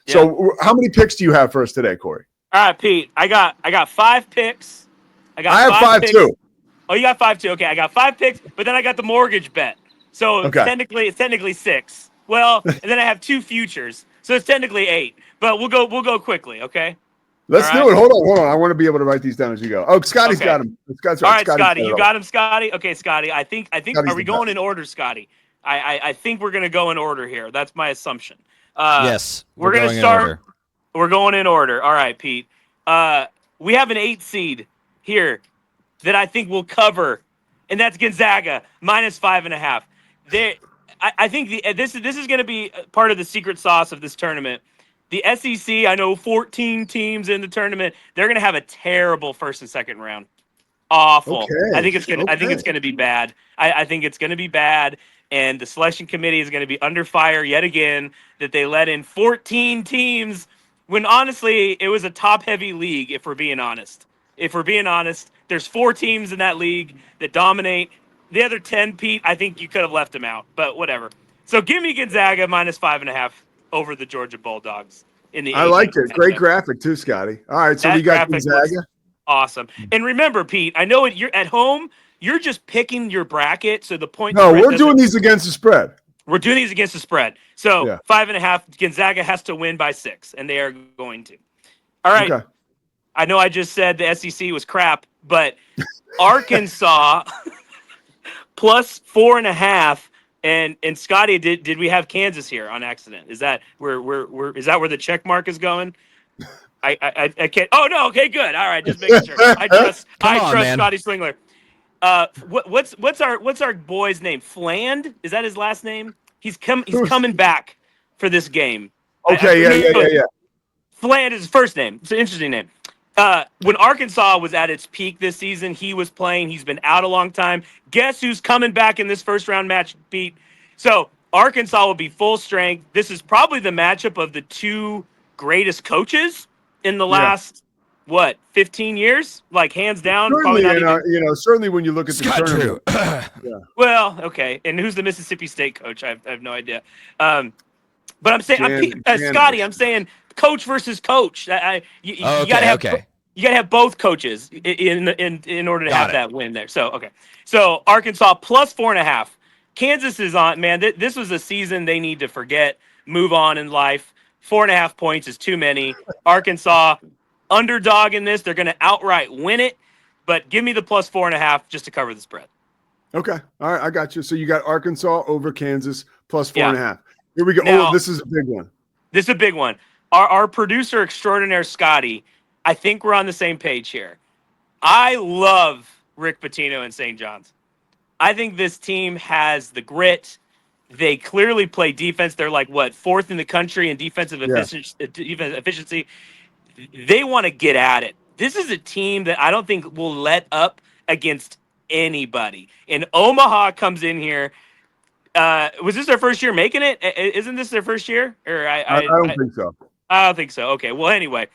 Yeah. So how many picks do you have for us today, Corey? All right, Pete. I got 5 picks. I have five picks. too. Oh, you got 5 too. Okay, I got 5 picks, but then I got the mortgage bet. So Okay. it's technically 6. Well, and then I have 2 futures, so it's technically 8. But we'll go quickly, okay? Let's do it. Hold on. I want to be able to write these down as you go. Oh, Scotty's got him. Scott's right. All right, Scotty's Scotty, you got him, Scotty. Okay, Scotty. I think. Are we going in order, Scotty? I think we're gonna go in order here. That's my assumption. Yes, we're gonna start. We're going in order. All right, Pete. We have an 8 seed here that I think will cover, and that's Gonzaga -5.5. I think this is going to be part of the secret sauce of this tournament. The SEC, I know 14 teams in the tournament. They're going to have a terrible first and second round. Awful. Okay. I think it's going to be bad. I think it's going to be bad, and the selection committee is going to be under fire yet again that they let in 14 teams when honestly it was a top-heavy league. If we're being honest, there's 4 teams in that league that dominate. The other 10, Pete, I think you could have left them out, but whatever. So give me Gonzaga -5.5 over the Georgia Bulldogs in the. I liked it. Great graphic too, Scotty. All right, so we got Gonzaga. Awesome. And remember, Pete, I know you're at home. You're just picking your bracket, so the point. No, we're doing these against the spread. We're doing these against the spread. So 5.5. Gonzaga has to win by 6, and they are going to. All right. Okay. I know I just said the SEC was crap, but Arkansas +4.5. And Scotty, did we have Kansas here on accident? Is that where the check mark is going? I can't. Oh no. Okay, good. All right, just making sure. I trust Scotty Swingler. What's our boy's name? Fland? Is that his last name? He's coming back for this game. Okay, yeah. Fland is his first name. It's an interesting name. When Arkansas was at its peak this season, he was playing. He's been out a long time. Guess who's coming back in this first round match, Pete? So Arkansas will be full strength. This is probably the matchup of the 2 greatest coaches in the last 15 years, like hands down. Certainly, certainly when you look at the tournament. Well, okay. And who's the Mississippi State coach? I have no idea. But I'm saying, Scotty, I'm saying coach versus coach. You got to have both coaches in order to have that win there. So okay. So Arkansas +4.5. Kansas is on. Man, this was a season they need to forget. Move on in life. 4.5 points is too many. Arkansas underdog in this. They're going to outright win it. But give me the +4.5 just to cover the spread. Okay. All right. I got you. So you got Arkansas over Kansas +4.5. Here we go. Now, this is a big one. This is a big one. Our producer extraordinaire, Scotty, I think we're on the same page here. I love Rick Pitino and St. John's. I think this team has the grit. They clearly play defense. They're like, 4th in the country in defensive efficiency. They want to get at it. This is a team that I don't think will let up against anybody. And Omaha comes in here. Was this their first year making it? Isn't this their first year? Or I don't think so. I don't think so. Okay. Well, anyway,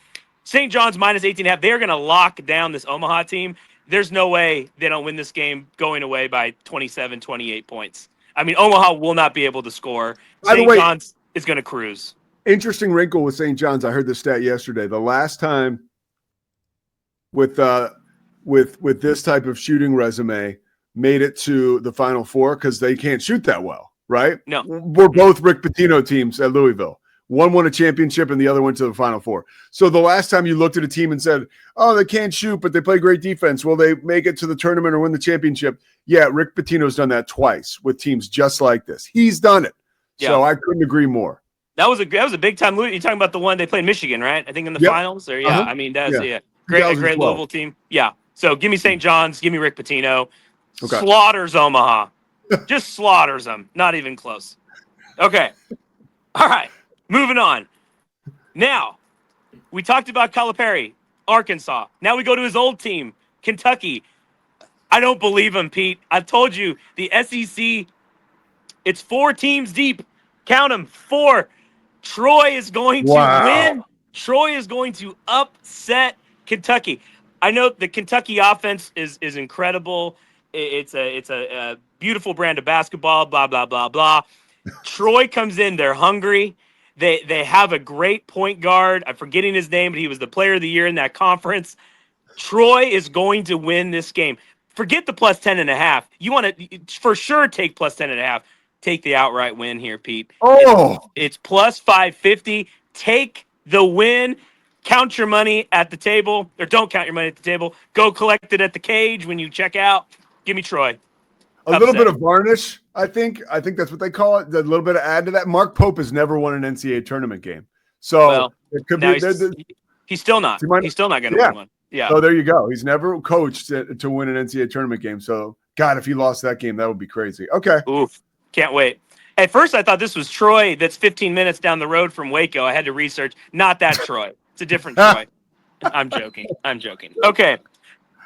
St. John's -18.5. They're going to lock down this Omaha team. There's no way they don't win this game going away by 27, 28 points. I mean, Omaha will not be able to score. St. John's is going to cruise. Interesting wrinkle with St. John's. I heard the stat yesterday. The last time with this type of shooting resume made it to the Final Four because they can't shoot that well, right? No. We're both Rick Pitino teams at Louisville. One won a championship and the other went to the Final Four. So the last time you looked at a team and said, oh, they can't shoot, but they play great defense. Will they make it to the tournament or win the championship? Yeah, Rick Pitino's done that twice with teams just like this. He's done it. Yeah. So I couldn't agree more. That was a big time. You're talking about the one they played in Michigan, right? I think in the finals. Or I mean, that's great Louisville team. Yeah. So give me St. John's. Give me Rick Pitino. Okay. Slaughters Omaha. Just slaughters them. Not even close. Okay. All right. Moving on. Now, we talked about Calipari, Arkansas. Now we go to his old team, Kentucky. I don't believe him, Pete. I've told you, the SEC, it's 4 teams deep. Count them, 4. Troy is going to win. Troy is going to upset Kentucky. I know the Kentucky offense is incredible. It's a beautiful brand of basketball, blah, blah, blah, blah. Troy comes in. They're hungry. They have a great point guard. I'm forgetting his name, but he was the player of the year in that conference. Troy is going to win this game. Forget the plus 10.5. You want to for sure take plus 10.5. Take the outright win here, Pete. Oh, it's plus 550. Take the win. Count your money at the table, or don't count your money at the table. Go collect it at the cage when you check out. Give me Troy. A little bit of varnish, I think. I think that's what they call it. A little bit of add to that. Mark Pope has never won an NCAA tournament game, so it could be. He's still not. He's still not going to win one. Yeah. So there you go. He's never coached to win an NCAA tournament game. So God, if he lost that game, that would be crazy. Okay. Oof. Can't wait. At first, I thought this was Troy. That's 15 minutes down the road from Waco. I had to research. Not that Troy. It's a different Troy. I'm joking. Okay.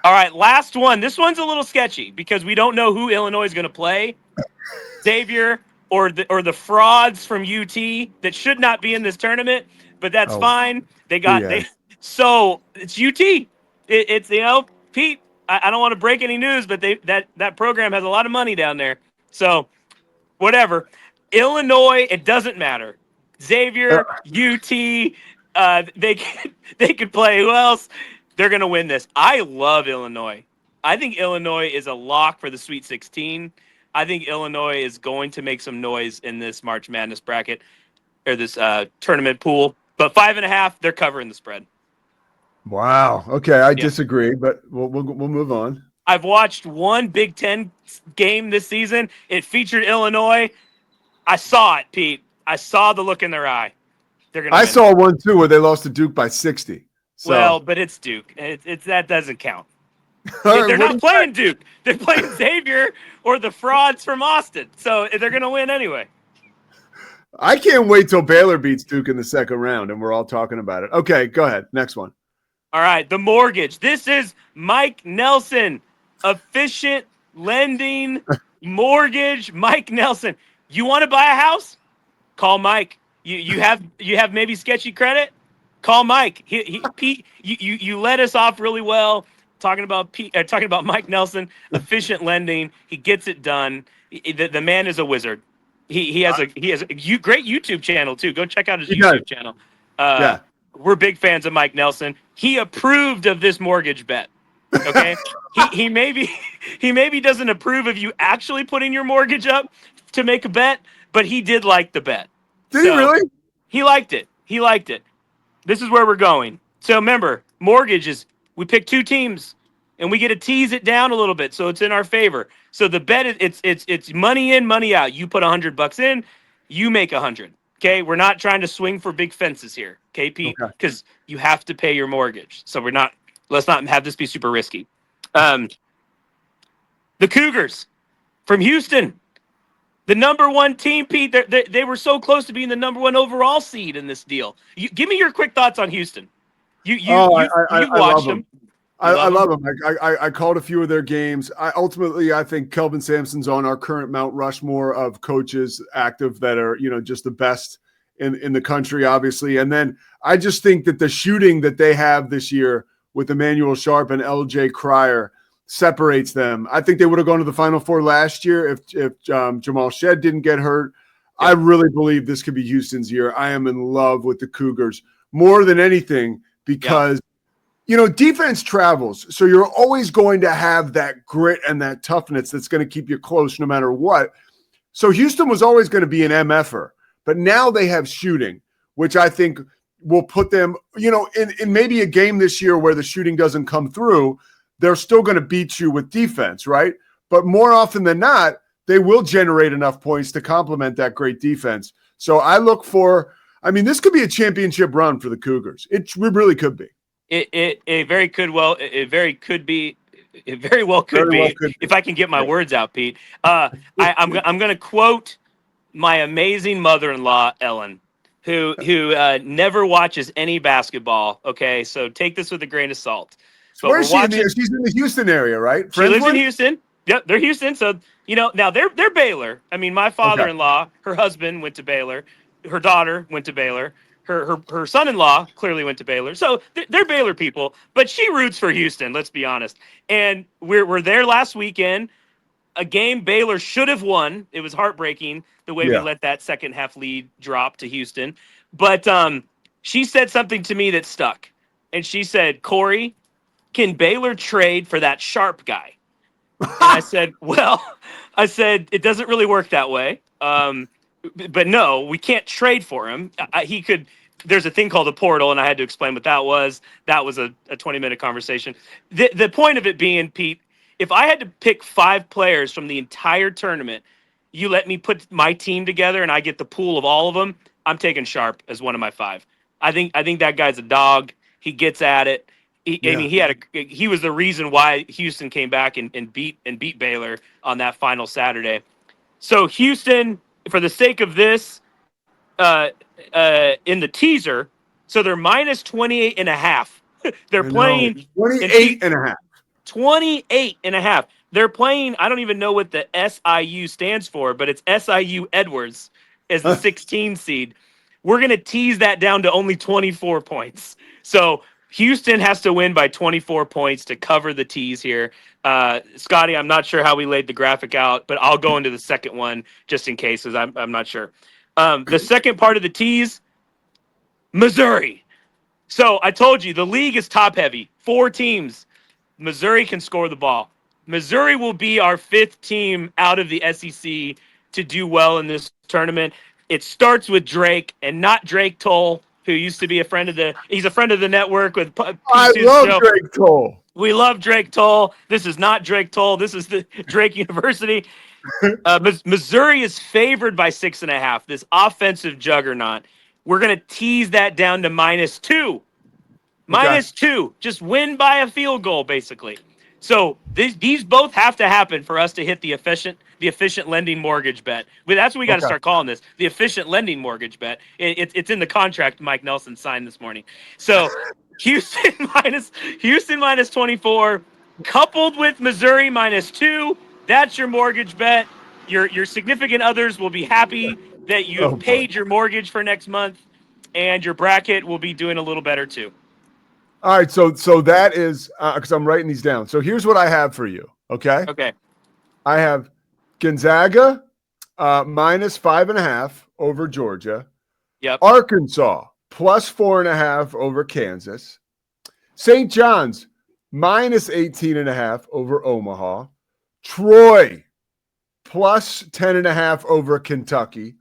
All right. Last one. This one's a little sketchy because we don't know who Illinois is going to play. Xavier or the frauds from UT that should not be in this tournament, but that's fine. So it's UT. It's Pete. I don't want to break any news, but that program has a lot of money down there. So whatever. Illinois, it doesn't matter. Xavier, UT, they could play. Who else? They're going to win this. I love Illinois. I think Illinois is a lock for the Sweet 16. I think Illinois is going to make some noise in this March Madness bracket or this tournament pool. But 5.5, they're covering the spread. Wow. Okay, I disagree, but we'll move on. I've watched one Big Ten game this season. It featured Illinois. I saw it, Pete. I saw the look in their eye. They're gonna. I saw one too where they lost to Duke by 60. So. Well, but it's Duke. It's that doesn't count. They're not playing Duke. They're playing Xavier or the frauds from Austin. So they're going to win anyway. I can't wait till Baylor beats Duke in the second round, and we're all talking about it. Okay, go ahead. Next one. All right, the mortgage. This is Mike Nelson, efficient lending mortgage. Mike Nelson. You want to buy a house? Call Mike. You have maybe sketchy credit? Call Mike. Pete, you let us off really well talking about Mike Nelson, efficient lending. He gets it done. The man is a wizard. He has a great YouTube channel too. Go check out his YouTube channel. We're big fans of Mike Nelson. He approved of this mortgage bet. Okay, he maybe doesn't approve of you actually putting your mortgage up to make a bet, but he did like the bet. Did he really? He liked it. This is where we're going. So remember, mortgages. We pick two teams, and we get to tease it down a little bit, so it's in our favor. So the bet is it's money in, money out. You put $100 in, you make 100. Okay, we're not trying to swing for big fences here, okay, Pete? Because you have to pay your mortgage. So let's not have this be super risky. The Cougars from Houston, the number one team, Pete. They were so close to being the number one overall seed in this deal. Give me your quick thoughts on Houston. You watched them. I love them. I called a few of their games. I think Kelvin Sampson's on our current Mount Rushmore of coaches active that are, just the best in the country, obviously. And then I just think that the shooting that they have this year with Emmanuel Sharp and LJ Cryer separates them. I think they would have gone to the Final Four last year if Jamal Shed didn't get hurt. Yeah. I really believe this could be Houston's year. I am in love with the Cougars more than anything because defense travels. So you're always going to have that grit and that toughness that's going to keep you close no matter what. So Houston was always going to be an MFer, but now they have shooting, which I think will put them, in maybe a game this year where the shooting doesn't come through, they're still going to beat you with defense, right? But more often than not, they will generate enough points to complement that great defense. So I look for, this could be a championship run for the Cougars. It really could be. It very well could be if I can get my words out, Pete. I'm going to quote my amazing mother-in-law, Ellen, who never watches any basketball. Okay, so take this with a grain of salt. But where is she? She's in the Houston area, right? She lives in Houston. Yep, they're Houston. So now they're Baylor. My father-in-law, her husband went to Baylor. Her daughter went to Baylor. Her son-in-law clearly went to Baylor. So they're Baylor people, but she roots for Houston, let's be honest. And we're there last weekend, a game Baylor should have won. It was heartbreaking the way we let that second half lead drop to Houston. But she said something to me that stuck. And she said, Cory, can Baylor trade for that Sharp guy? And I said, it doesn't really work that way. But no, we can't trade for him. He could. There's a thing called a portal, and I had to explain what that was. That was a 20-minute conversation. The point of it being, Pete, if I had to pick 5 players from the entire tournament, you let me put my team together and I get the pool of all of them, I'm taking Sharp as one of my 5. I think that guy's a dog. He gets at it. I mean, he was the reason why Houston came back and beat Baylor on that final Saturday. So Houston, for the sake of this, in the teaser, so they're minus 28.5. They're playing 28.5. 28.5. They're playing. I don't even know what the SIU stands for, but it's SIU Edwards as the 16 seed. We're going to tease that down to only 24 points. So Houston has to win by 24 points to cover the tease here. Scotty, I'm not sure how we laid the graphic out, but I'll go into the second one just in case, because I'm not sure. The second part of the tease, Missouri. So I told you, the league is top-heavy. 4 teams. Missouri can score the ball. Missouri will be our 5th team out of the SEC to do well in this tournament. It starts with Drake, and not Drake Toll, who used to be he's a friend of the network with I love Drake Toll. We love Drake Toll. This is not Drake Toll. This is the Drake University. Missouri is favored by 6.5, this offensive juggernaut. We're going to tease that down to -2. -2. Just win by a field goal, basically. So these both have to happen for us to hit the efficient lending mortgage bet. That's what we got to start calling this, the efficient lending mortgage bet. It's in the contract Mike Nelson signed this morning. So Houston minus 24, coupled with Missouri -2. That's your mortgage bet. Your significant others will be happy that you have paid your mortgage for next month, and your bracket will be doing a little better too. All right, so that is because I'm writing these down. So here's what I have for you. Okay. Okay. I have Gonzaga minus 5.5 over Georgia. Yep. Arkansas plus 4.5 over Kansas. St. John's minus 18.5 over Omaha. Troy plus 10.5 over Kentucky.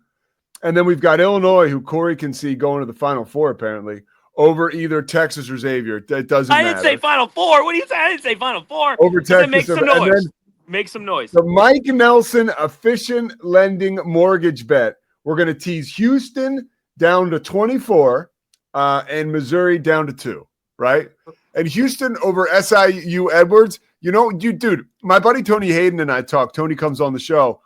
And then we've got Illinois, who Cory can see going to the Final Four, apparently, over either Texas or Xavier. It doesn't matter. I didn't say Final Four. What do you say? I didn't say Final Four. Over Texas. Make some noise. Make some noise. The Mike Nelson efficient lending mortgage bet. We're going to tease Houston down to 24 and Missouri down to 2, right? And Houston over SIU Edwards. You know, dude, my buddy Tony Hayden and I talk. Tony comes on the show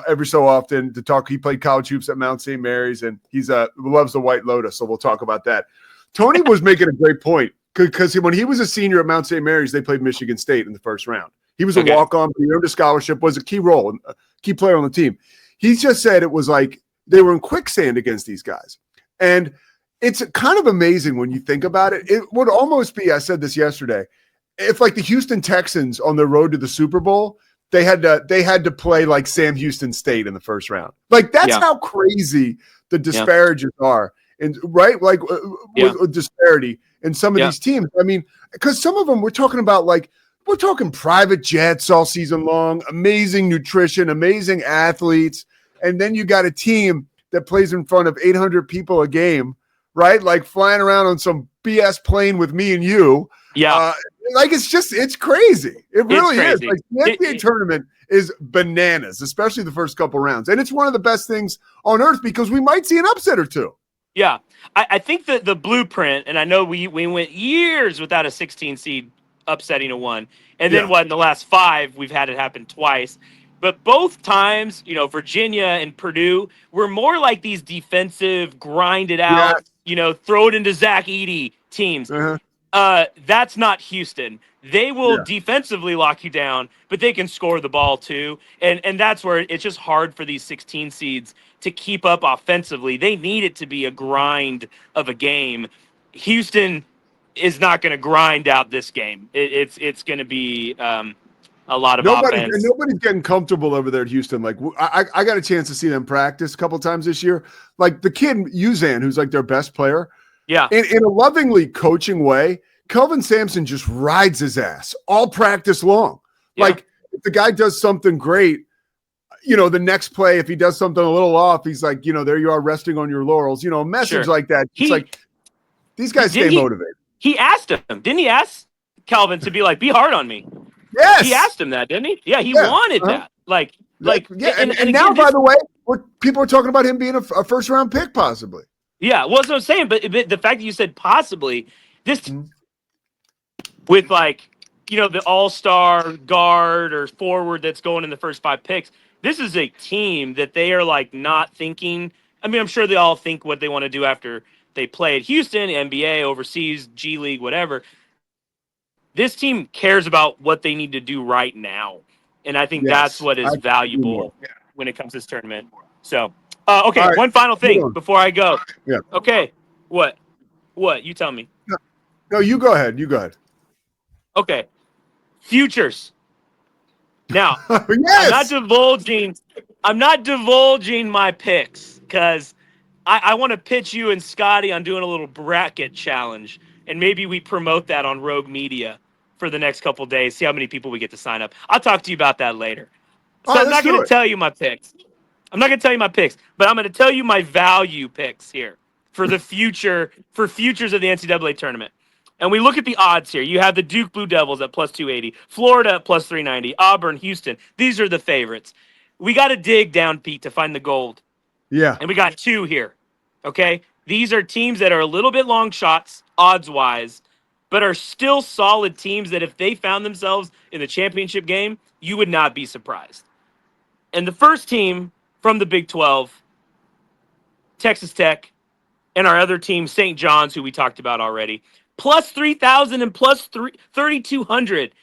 every so often to talk. He played college hoops at Mount St. Mary's, and he's loves the White Lotus, so we'll talk about that. Tony was making a great point because when he was a senior at Mount St. Mary's, they played Michigan State in the first round. He was a walk-on, he earned a scholarship, was a key player on the team. He just said it was like they were in quicksand against these guys. And it's kind of amazing when you think about it. It would almost be, I said this yesterday, if like the Houston Texans on their road to the Super Bowl, they had to play like Sam Houston State in the first round. Like that's how crazy the disparages are. And right, like with disparity in some of these teams. I mean, because some of them we're talking private jets all season long, amazing nutrition, amazing athletes, and then you got a team that plays in front of 800 people a game, right? Like flying around on some BS plane with me and you. Yeah. Like it's crazy. It really is. Like the NBA tournament is bananas, especially the first couple rounds. And it's one of the best things on earth because we might see an upset or two. Yeah. I think that the blueprint, and I know we went years without a 16 seed upsetting a 1. And then in the last 5, we've had it happen twice. But both times, Virginia and Purdue were more like these defensive, grind it out, throw it into Zach Edey teams. That's not Houston. They will defensively lock you down, but they can score the ball too. And that's where it's just hard for these 16 seeds to keep up offensively. They need it to be a grind of a game. Houston is not going to grind out this game. It's going to be a lot of offense. And nobody's getting comfortable over there at Houston. Like I got a chance to see them practice a couple times this year. Like the kid Uzan, who's like their best player. Yeah. In a lovingly coaching way, Kelvin Sampson just rides his ass all practice long. Yeah. Like if the guy does something great, the next play, if he does something a little off, he's like, there you are resting on your laurels. A message like that. It's like these guys stay motivated. He asked him, didn't he ask Kelvin to be like, be hard on me? Yes. He asked him that, didn't he? Yeah, he wanted that. And now, by the way, people are talking about him being a first-round pick, possibly. Yeah, well, that's what I'm saying. But the fact that you said possibly, this with the all-star guard or forward that's going in the first 5 picks, this is a team that they are not thinking. I mean, I'm sure they all think what they want to do after they play at Houston, NBA, overseas, G League, whatever. This team cares about what they need to do right now. And I think that's what is valuable when it comes to this tournament. So, okay, right. One final thing before I go. Yeah. Okay, what? You tell me. No, you go ahead. Okay, futures. Now, yes! I'm not divulging my picks because I want to pitch you and Scotty on doing a little bracket challenge. And maybe we promote that on Rogue Media for the next couple of days, see how many people we get to sign up. I'll talk to you about that later. So I'm not going to tell you my picks. But I'm going to tell you my value picks here for the future, for futures of the NCAA tournament. And we look at the odds here. You have the Duke Blue Devils at plus 280, Florida at plus 390, Auburn, Houston. These are the favorites. We got to dig down, Pete, to find the gold. Yeah. And we got 2 here. Okay? These are teams that are a little bit long shots, odds-wise, but are still solid teams that if they found themselves in the championship game, you would not be surprised. And the first team from the Big 12, Texas Tech, and our other team, St. John's, who we talked about already, plus 3,000 and plus 3,200.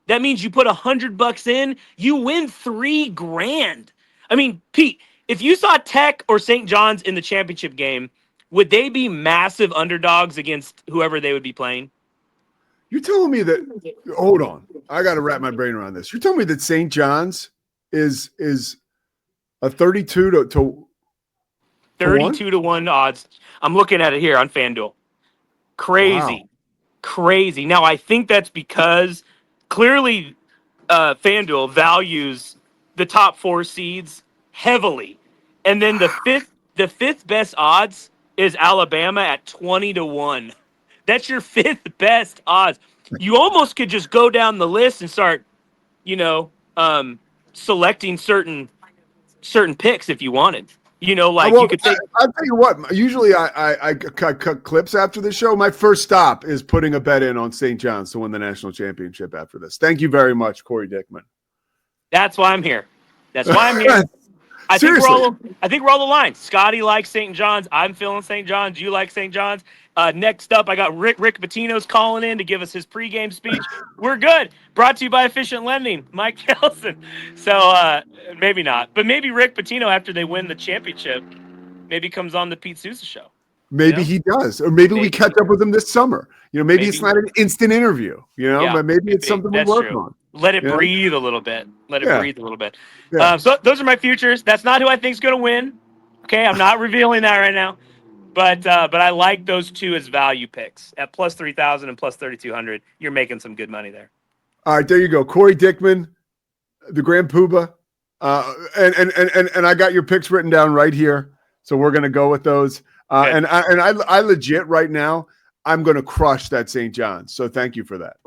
That means you put $100 in, you win $3,000. I mean, Pete, if you saw Tech or St. John's in the championship game, would they be massive underdogs against whoever they would be playing? You're telling me that – hold on. I got to wrap my brain around this. You're telling me that St. John's is a 32 to 32 to 1 odds. I'm looking at it here on FanDuel. Crazy. Now, I think that's because clearly FanDuel values the top 4 seeds heavily. And then the fifth best odds is Alabama at 20 to 1. That's your 5th best odds. You almost could just go down the list and start, selecting certain picks if you wanted. You could take. I'll tell you what. Usually, I cut clips after the show. My first stop is putting a bet in on St. John's to win the national championship after this. Thank you very much, Cory Dickman. That's why I'm here. I think we're all aligned. Scotty likes St. John's. I'm feeling St. John's. You like St. John's. Next up, I got Rick Pitino's calling in to give us his pregame speech. We're good. Brought to you by Efficient Lending, Mike Kelson. So maybe not, but maybe Rick Pitino, after they win the championship, maybe comes on the Pete Sousa show. Maybe he does, or maybe we catch up with him this summer. Maybe it's not an instant interview. But maybe it's something we work on. Let it breathe a little bit. Yeah. So those are my futures. That's not who I think is going to win. Okay, I'm not revealing that right now. But I like those 2 as value picks at plus 3,000 and plus 3,200. You're making some good money there. All right, there you go. Cory Dickman, the Grand Poobah, and I got your picks written down right here. So we're going to go with those. And I legit right now, I'm going to crush that St. John's. So thank you for that.